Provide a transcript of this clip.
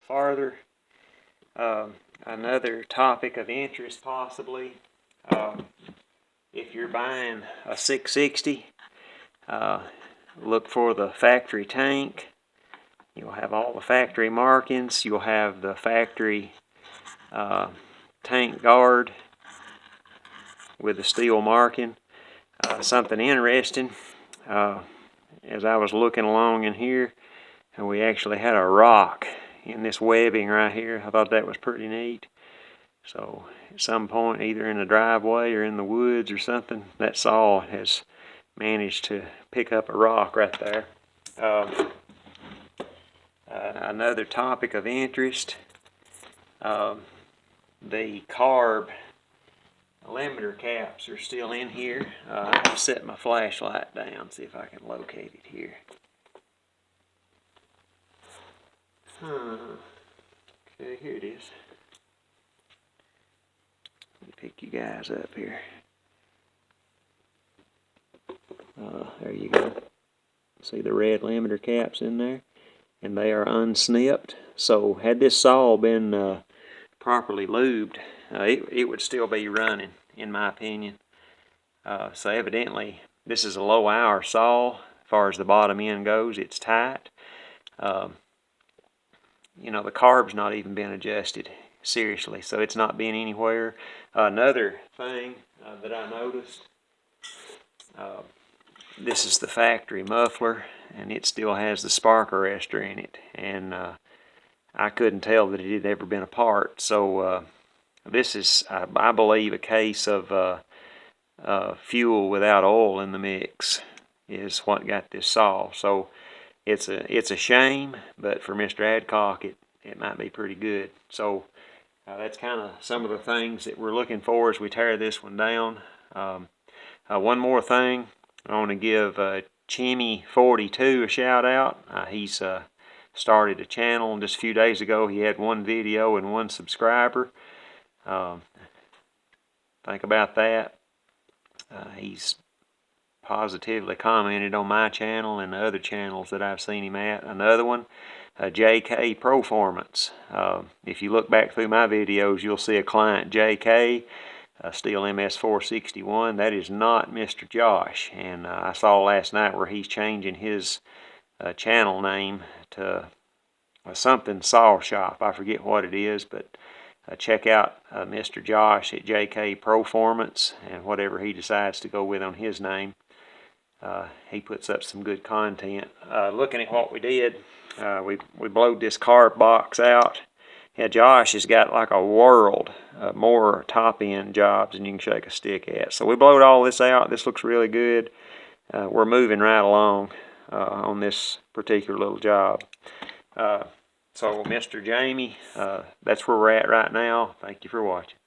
farther. Another topic of interest possibly, if you're buying a 660, look for the factory tank. You'll have all the factory markings. You'll have the factory tank guard with the Stihl marking. Something interesting, as I was looking along in here, and we actually had a rock in this webbing right here. I thought that was pretty neat. So at some point, either in the driveway or in the woods or something, that saw has managed to pick up a rock right there. Another topic of interest, the carb limiter caps are still in here. I've set my flashlight down, see if I can locate it here. Okay, here it is. Let me pick you guys up here. There you go. See the red limiter caps in there? And they are unsnipped. So had this saw been properly lubed, it would still be running, in my opinion. So evidently, this is a low hour saw. As far as the bottom end goes, it's tight. You know, the carb's not even been adjusted, seriously, so it's not been anywhere. Another thing that I noticed, this is the factory muffler, and it still has the spark arrestor in it, and I couldn't tell that it had ever been apart. So this is, I believe, a case of fuel without oil in the mix is what got this saw. So it's a shame, but for Mr. Adcock, it might be pretty good. So that's kind of some of the things that we're looking for as we tear this one down. One more thing, I want to give Chimmy42 a shout out. He's started a channel, and just a few days ago he had 1 video and 1 subscriber. Think about that. He's positively commented on my channel and the other channels that I've seen him at. Another one, JK Performance. If you look back through my videos, you'll see a client JK, Stihl MS660. That is not Mr. Josh. And I saw last night where he's changing his channel name to something Saw Shop. I forget what it is, but check out Mr. Josh at JK Performance and whatever he decides to go with on his name. He puts up some good content. Looking at what we did, we blowed this carb box out. Yeah, Josh has got like a world more top end jobs than you can shake a stick at. So we blowed all this out. This looks really good. We're moving right along on this particular little job. So Mr. Jamie, that's where we're at right now. Thank you for watching.